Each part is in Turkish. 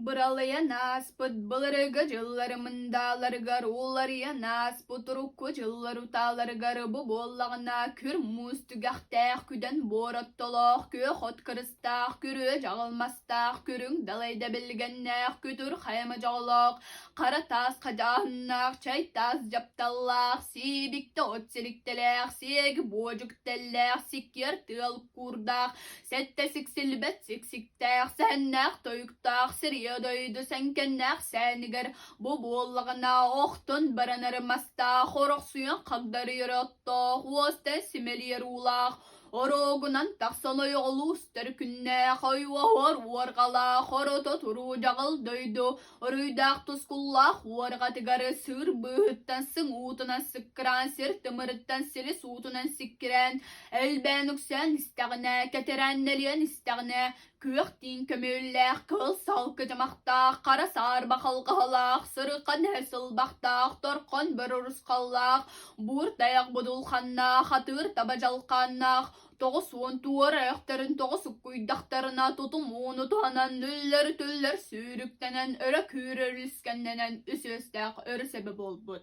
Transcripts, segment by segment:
Buralayana sput balarıga jıllarımındalargar olarıyana sputurukku jılları utalargar bu bollağına kür mustugaqtaq küden borattoloq kö hot kırıstaq kürü jağılmastaq kürün dalayda bilgennaq kütür hayma jağloq qara tas qajahınaq çay tas japtallaq sibikte otsiliktelaq segi bojuk tellaq sikir tıl kurdaq sette siksilbet siksiktaq sennaq toyuktaq siriya doydu sen kennaq seniger bu bollağına ohtun baranarı masta xoroq suyan qagdarı yırotto huosten simeliyer ulaq Orogunan taksana yolu üster künne hayva hor vargala horoto turu jağıl döydü Rüydaq tuskullaq vargatigarı sır bühütten sın utunan sıkıran sir tımırıttan sili suutunan sikkiren elbenüksen istağne keterenneliyen istağne Küyektin kömüllek kıl salkı jamaqtaq qara sar baqalqalaq sırıqan hesılbaqtaq torqon bir urusqallaq bur dayaq budulxannaq hatır tabajalqannaq Toğus on tuğar ayaktarın toğus kuydaktarına tutumuunu tuhanan tüller sürüktenen öre kürerliskennenen üsüstaq örü sebep olbud.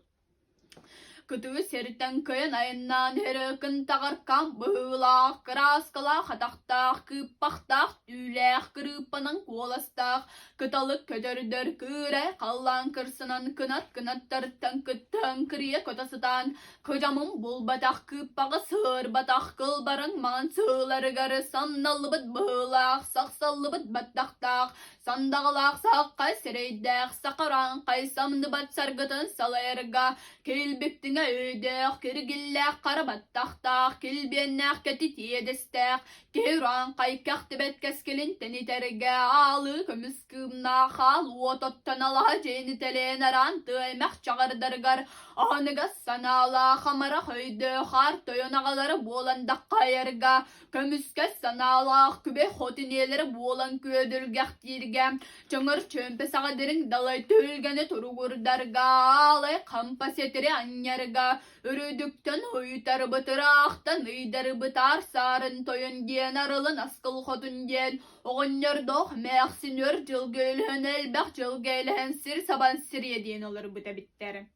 Kütüğü seritten köyün ayından herikın tağırkan bığılaq, kıraskılaq, hataqtaq, kıppaqtaq, tüylaq, kırıpanın kolastaq, kıtalık ködördür kıre, qallan kırsınan kınattırıttan kıttın kırıya kötasıdan, kocamın bulbataq, kıppağı sığır bataq, kılbarın mansıları garı, sannalı bıt bığılaq, saqsallı bıt battaqtaq, sandağılaq, saqqa sereydaq, saqaran qaysamdı bat sargıtın salayırga, kelbektin öydük, kirgillek qarabattaqtaq, kilbennek ketit yedestek, keuran qaykaq tibet keskelin teniterge, alı kömüs kımna xal, otottan alaha jenitelen aran tıymak çağırdargar, anıga sanala, xamara höydü, xar toyonağaları bolan daqqayarga, kömüske sanala, kübe xotineleri bolan ködürgaq dirgem, çöngür çömpe sağadirin dalay tölgene turugurdarga, alay kampa setiri anyarga, ürüdükten huytar bıtıraqtan ıydar bıtar sarın toyun gen arılın askıl xotun gen, oğunlar doq məxsinör jılgölhön elbaq jılgölhön sir saban sir yediyen olur bıta bitteri.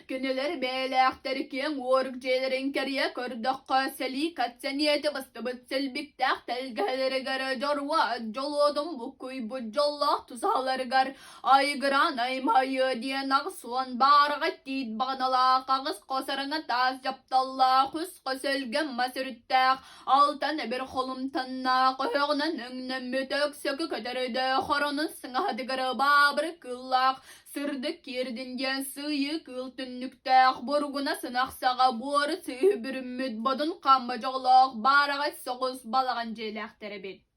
Günüler beyleğteri ken oruk jelerin keriye kördöqqa seli katsaniyeti bastı bıt selbiktäq telgeleri gara jorwa jolodum bu kuy bu jollaq tusaları gar aygıran aymayı diyen ağsuan barğat did bağnala qağız qosarına taz japtalla hus qoselgen masürüttäq altan bir xolum tanna qoyognan öngnen mütök sökü köteride xoronun sıngadı gara babır kıllaq Sırdık yerdingen sıyı kıl tünnüktaq burguna sınaqsağa boru sıyı bir ümmüt bodun qambacaqlaq barağat soğuz balağan jeyleğtere bit.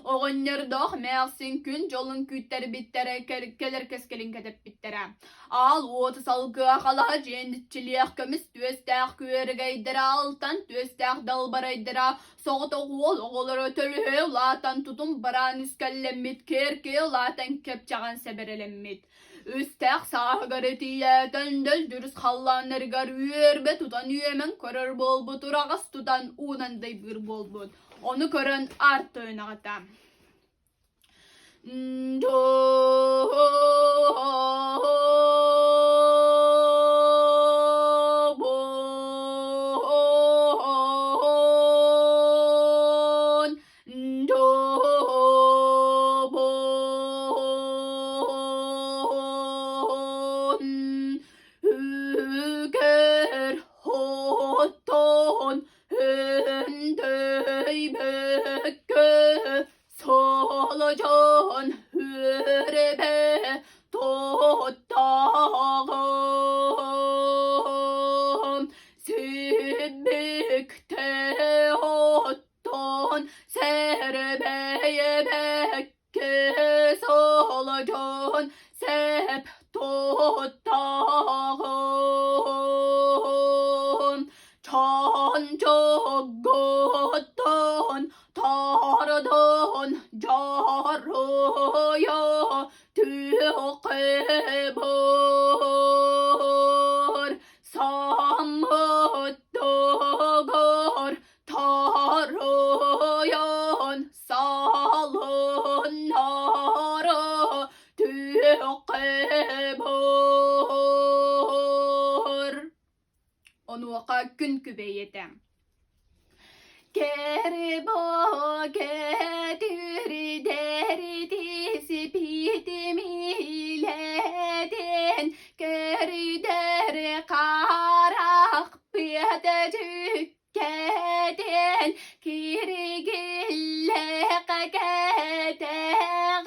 Oğunlar doq məxsin gün jolun kütteri bittere keler keskelin ketep bittere. Al otu salgı axala jenditçiliq kömüs tüestaq küergeydere altan tüestaq dalbaraydere soğut oğul oğulları tölühe ulatan tutum baran üskellemmit kerke ulatan kepçağan seberelemmit. Üstaq sağgaretiye döndöl dürüs xallanlargar üerbe tutan üyemen körür bol butur ağız tutan unanday bir bol but. Onu körün arttığın ağıtam. Hüker hoton Bekke solacan hürebe tottağım Sidbikte ottan serbeye bekke solacan sep tottağım Çan çoğuttan tardan jarroya tüqebor samıttıgar taroyan salın ketegen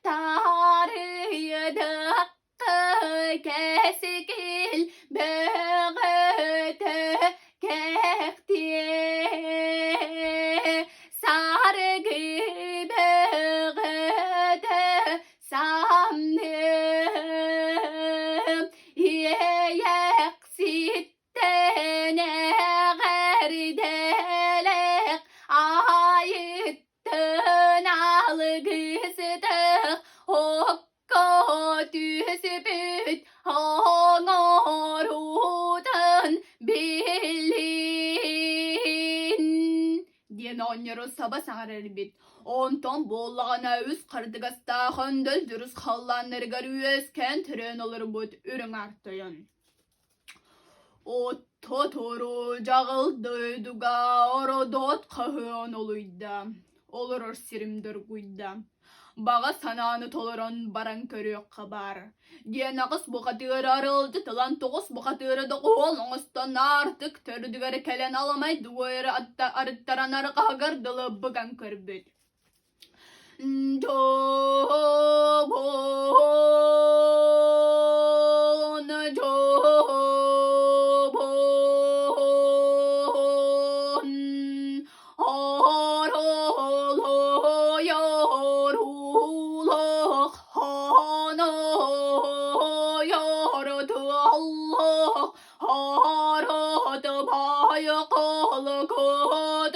tarıdık kesikil böğütü kekti sargı böğütü samnım yek sitten gerdelek ayıttın algısıdık okko düzbüt oğurudun bilin diyen onları sabah sanarır bit. Ondan bollağına üz kardıgasta hındız dürüz kallanları garüyesken tren olur bud ürün arttayın. O totoru cağıldıydıga orodot kahın oluyda. Olur sirimdir guyda. Bağa sananı toluran baran körüyor kabar. Diye nağız bu katır arıldı tılan toğuz bu katırı da oğlunuzdan artık tördügeri kelen alamay duvarı arıttaran arıqa gardılı bıgan kırbüt. Jobon, jobon, arolo yoruluk hana yardı Allah, aradı bayakalı kadalıgar,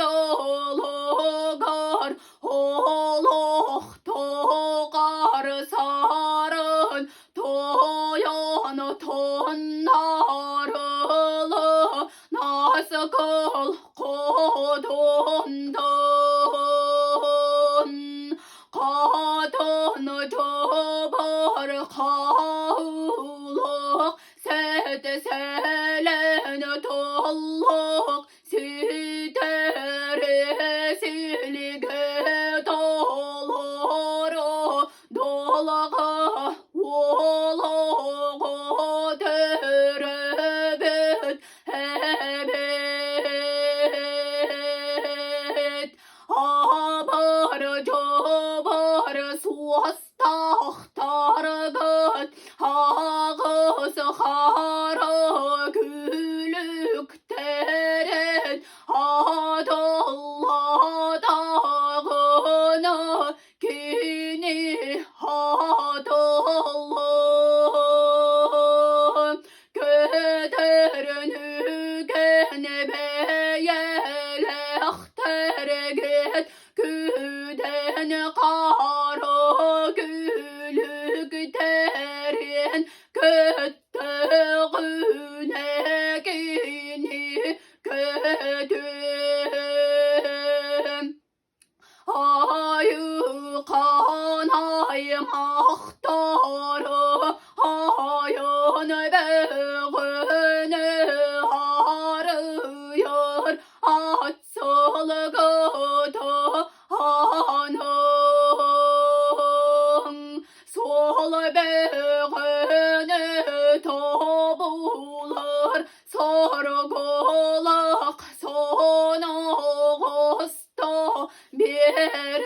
Allah toğar sarın toyanı tonarılı nasıl kodundan kadını çobar kağılık sede seleni tolluk sideresili doluru dolağa volağa terebet hebet abar cobar suastah targıt ağız hara gülük teret adallah dağına kini adallah götürünü gene beyelek terget güden kara gülük terin göttüğüne gini gödüm ayı kanayım ahtarı ayın beğeni arıyor atsıl gıda hanım sol beğeni tabulur sargılak son ağusta birin.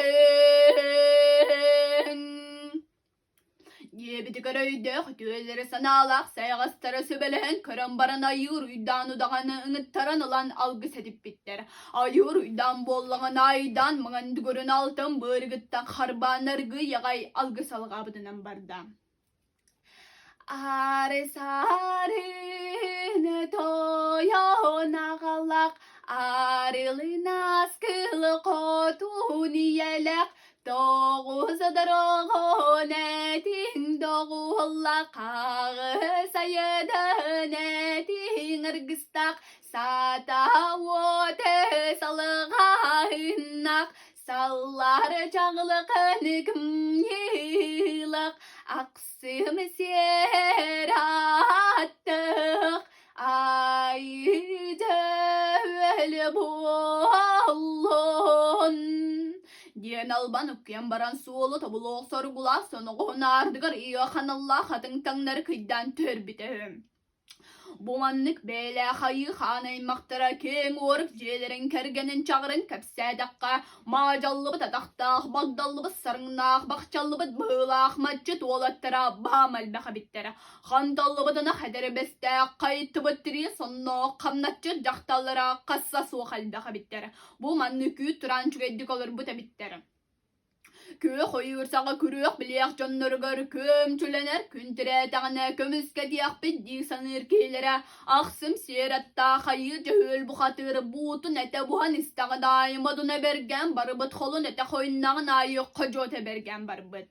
Yebidigaröyde hütüleri sanalak sayğastara sübelen karambaran ayır uydan udağını ınıttaran olan algıs edip bitter. Ayır uydan bollağın aydan mağan dügürün altın bırgıttan harbanargı yağay algıs algabıdınan bardam. Ares arine toyon ağalak arılın askılı kotuniyelek doğuz dırağın etin doğulla kağı sayıdın etin ırgıstak sata vote salğaynak sallar çağlıqın kımyılıq aksım serattık ayıca öyle bollun diyen alban okuyan baran suolu tabulu sorgula sonu konardıgar iyo kanallah hatın tanlar kıydan törbütüm. Bumanlık beyle hayı hanaymaktara keng oruk jelerin kergenin çağırın kapsadakka majallı bı tataktaq bagdallı bı sarıngnak bakçallı bı bığlaq matçı tuolattara bamal baxa bittere xantallı bıdına xedere beste kayıttı bıttırı sonno kamnatçı jaktallara kassa soğal baxa bittere bu manlıkü turançı eddik olur bu bittere Kö hoyursağa kürüyük biliyek canlarıgar köm çülener küntüre tağına kömüske diyek biddi sanır kilere Aksım siratta hayır cehül bu hatırı butu nete buhan istağı daima duna bergen barbıt xolu nete xoyunnağın ayı kocote bergen barbıt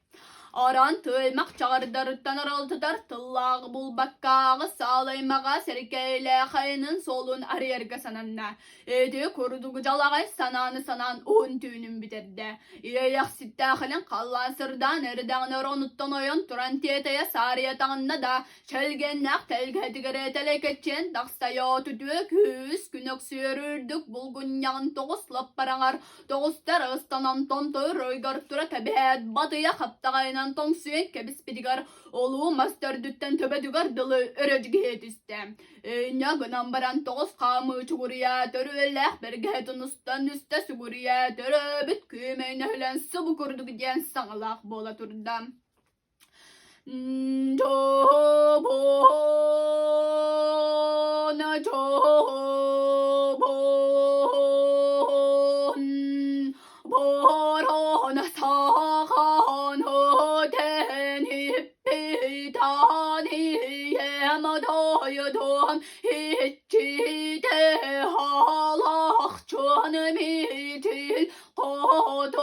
Aran tılmak çağırdarıttan araltıdar tıllağı bul bakkağı sağlaymağa serkeyle xayının solun arayarga sananna. Edi kuruduğu calağay sananı sanan un tüynün bitirdi. İyeyak sittahilin kallan sırdan erdağını ronuttan oyan turan tiyeteye sarıyatağında da çelgennak telgedigere teleketçen dağstaya tüdük hüs günök sürürdük bulgun yağın toğuslap paranar toğustar ıstanan tontur röygar tura tebet batıya kaptağayna Tong süyen kebis pidigar olu master dütten töbe dügar dılı öröcgehet istem. Nagınan baran toğuz kamı çuguriya törülleh bergehetun ustan üste suguriya törü bit kümeyne hülen sıvı kurdu gidiyen sağlaq bola turdam. Çobona çobon borona sağan hoten hippi tani yemadaydım hiççi de halak canım için kodun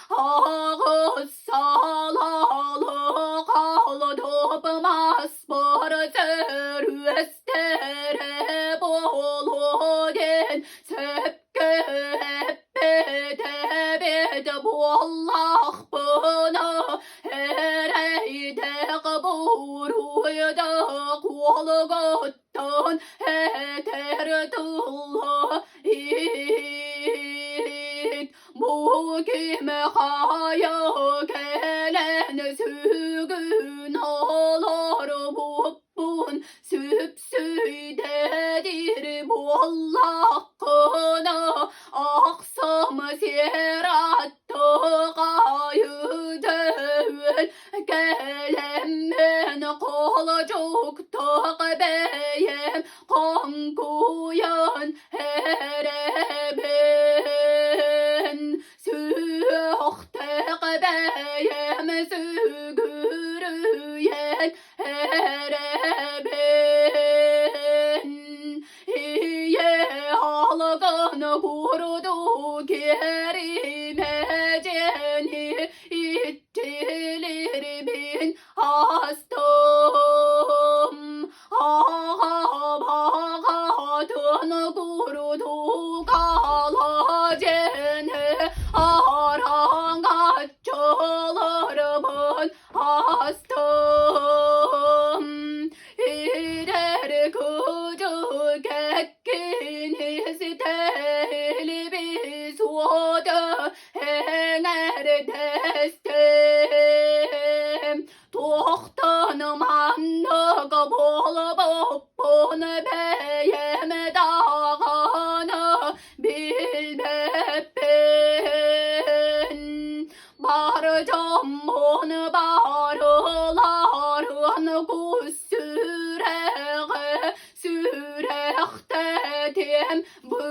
ağız salalı kaldım asbar terüstere bolodin sepke hep bu Allah bana hereyde kaburu kolu gottan eterdulla bu kime haya gelen sügün olur bun süpsüdedir bu Allah kına aksam serattı gayı devil gelemen kolacukta beyem kankuyan hereben sühte beyem sügürüyen hereben iye halgın kurudu gerimeceni ittilir bin hastım ağabatın kurudu kalacene aran kaççalarımın hastım İder kucuk ekkiniz teli biz oda henger destem Tohtanım anlık bolup bunu beyem dağını bilmep ben Barcam bunu barıların kusüreğe süreğtetim bu